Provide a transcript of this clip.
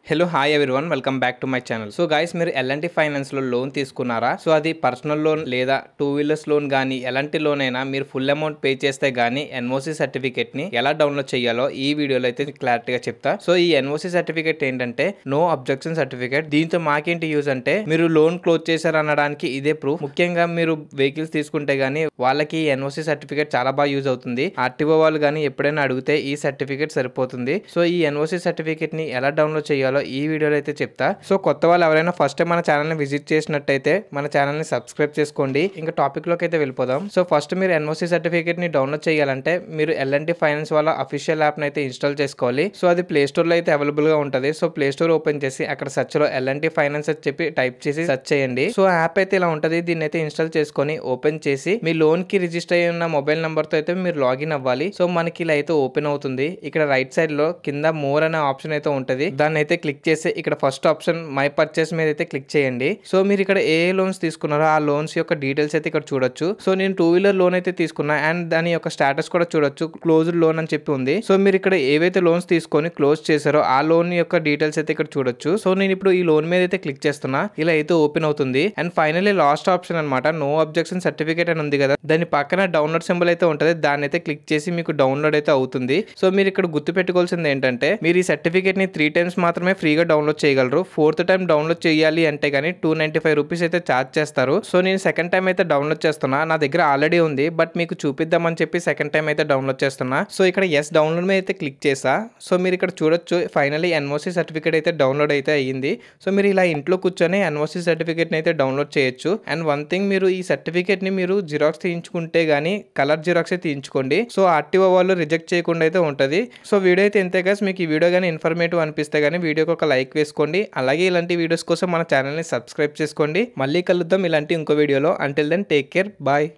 Hello hi everyone welcome back to my channel. So guys, మీరు L&T finance లో loan తీసుకున్నారా? So అది personal loan లేదా 2 wheelers loan కానీ ఎలాంటి లోన్ అయినా మీరు ఫుల్ అమౌంట్ పే చేస్తే గానీ ఎన్ఓసి సర్టిఫికేట్ ని ఎలా డౌన్లోడ్ చేయాలో ఈ వీడియోలో అయితే క్లారిటీగా చెప్తా. సో ఈ ఎన్ఓసి సర్టిఫికేట్ ఏంటంటే నో అబ్జెక్షన్ సర్టిఫికేట్. దీంతో మాకేంటి యూజ్ అంటే మీరు లోన్ క్లోజ్ చేశారు అనడానికి ఇదే ప్రూఫ్. ముఖ్యంగా మీరు వెహికల్స్ తీసుకుంటే గానీ వాళ్ళకి ఎన్ఓసి సర్టిఫికేట్ చాలా బాగా యూజ్ అవుతుంది. ఆర్టీఓ వాళ్ళు కానీ ఎప్పుడైనా అడిగితే ఈ సర్టిఫికేట్ సరిపోతుంది. సో ఈ ఎన్ఓసి సర్టిఫికేట్ ని ఎలా డౌన్లోడ్ చేయాలో ఈ వీడియోలో అయితే చెప్తా. సో కొత్త వాళ్ళు ఎవరైనా ఫస్ట్ టైం మన ఛానల్ ని విజిట్ చేసినట్టయితే మన ఛానల్ ని సబ్స్క్రైబ్ చేసుకోండి. ఇంకా టాపిక్ లోకి అయితే వెళ్ళిపోదాం. సో ఫస్ట్ మీరు ఎన్ఓసి సర్టిఫికేట్ ని డౌన్లోడ్ చేయాలంటే మీరు ఎల్ఎన్టీ ఫైనాన్స్ వాళ్ళ అఫీషియల్ యాప్ అయితే ఇన్స్టాల్ చేసుకోవాలి. సో అది ప్లే స్టోర్ లో అయితే అవైలబుల్ గా ఉంటుంది. సో ప్లే స్టోర్ ఓపెన్ చేసి అక్కడ సెర్చ్ లో ఎల్ఎన్టీ ఫైనాన్స్ అని చెప్పి టైప్ చేసి సెర్చ్ చేయండి. సో యాప్ అయితే ఇలా ఉంటుంది. దీన్ని అయితే ఇన్స్టాల్ చేసుకొని ఓపెన్ చేసి మీ లోన్ కి రిజిస్టర్ అయి ఉన్న మొబైల్ నంబర్ తో అయితే మీరు లాగిన్ అవ్వాలి. సో మనకి ఇలా అయితే ఓపెన్ అవుతుంది. ఇక్కడ రైట్ సైడ్ లో కింద మోర్ అనే ఆప్షన్ అయితే ఉంటుంది. దాన్ని అయితే క్లిక్ చేసి ఇక్కడ ఫస్ట్ ఆప్షన్ మై పర్చేస్ మీద అయితే క్లిక్ చేయండి. సో మీరు ఇక్కడ ఏ లోన్స్ తీసుకున్నారో ఆ లోన్స్ యొక్క డీటెయిల్స్ అయితే ఇక్కడ చూడొచ్చు. సో నేను 2 వీలర్ లోన్ అయితే తీసుకున్నా అండ్ దాని యొక్క స్టేటస్ కూడా చూడొచ్చు. క్లోజ్డ్ లోన్ అని చెప్పి ఉంది. సో మీరు ఇక్కడ ఏవైతే లోన్స్ తీసుకొని క్లోజ్ చేశారో ఆ లోన్ యొక్క డీటెయిల్స్ అయితే ఇక్కడ చూడొచ్చు. సో నేను ఇప్పుడు ఈ లోన్ మీద అయితే క్లిక్ చేస్తున్నా. ఇలా అయితే ఓపెన్ అవుతుంది. అండ్ ఫైనల్లీ లాస్ట్ ఆప్షన్ అనమాట నో అబ్జెక్షన్ సర్టిఫికేట్ అని ఉంది కదా, దాని పక్కన డౌన్లోడ్ సింబల్ అయితే ఉంటుంది. దాన్ని అయితే క్లిక్ చేసి మీకు డౌన్లోడ్ అయితే అవుతుంది. సో మీరు ఇక్కడ గుర్తు పెట్టుకోవాల్సింది ఏంటంటే మీరు ఈ సర్టిఫికేట్ ని 3 times మాత్రమే ఫ్రీగా డౌన్లోడ్ చేయగలరు. 4th టైం డౌన్లోడ్ చేయాలి అంటే గానీ 295 రూపీస్ అయితే ఛార్జ్ చేస్తారు. సో నేను సెకండ్ టైం అయితే డౌన్లోడ్ చేస్తున్నా. నా దగ్గర ఆల్రెడీ ఉంది బట్ మీకు చూపిద్దామని చెప్పి సెకండ్ టైం అయితే డౌన్లోడ్ చేస్తున్నా. సో ఇక్కడ ఎస్ డౌన్లోడ్ మీద అయితే క్లిక్ చేసా. సో మీరు ఇక్కడ చూడొచ్చు ఫైనల్లీ ఎన్ఓసి సర్టిఫికేట్ అయితే డౌన్లోడ్ అయితే అయ్యింది. సో మీరు ఇలా ఇంట్లో కూర్చొని ఎన్ఓసి సర్టిఫికేట్ అయితే డౌన్లోడ్ చేయొచ్చు. అండ్ వన్ థింగ్, మీరు ఈ సర్టిఫికేట్ ని మీరు జిరాక్స్ తీయించుకుంటే గానీ కలర్ జిరాక్స్ అయితే తీయించుకోండి. సో ఆర్టీఓ వాళ్ళు రిజెక్ట్ చేయకుండా అయితే ఉంటుంది. సో వీడియో అయితే ఇంతే గైస్. మీకు ఈ వీడియో కానీ ఇన్ఫర్మేటివ్ అనిపిస్తే గానీ వీడియోకి ఒక లైక్ వేసుకోండి. అలాగే ఇలాంటి వీడియోస్ కోసం మన ఛానల్ ని సబ్స్క్రైబ్ చేసుకోండి. మళ్ళీ కలుద్దాం ఇలాంటి ఇంకో వీడియోలో. Until then take care, bye.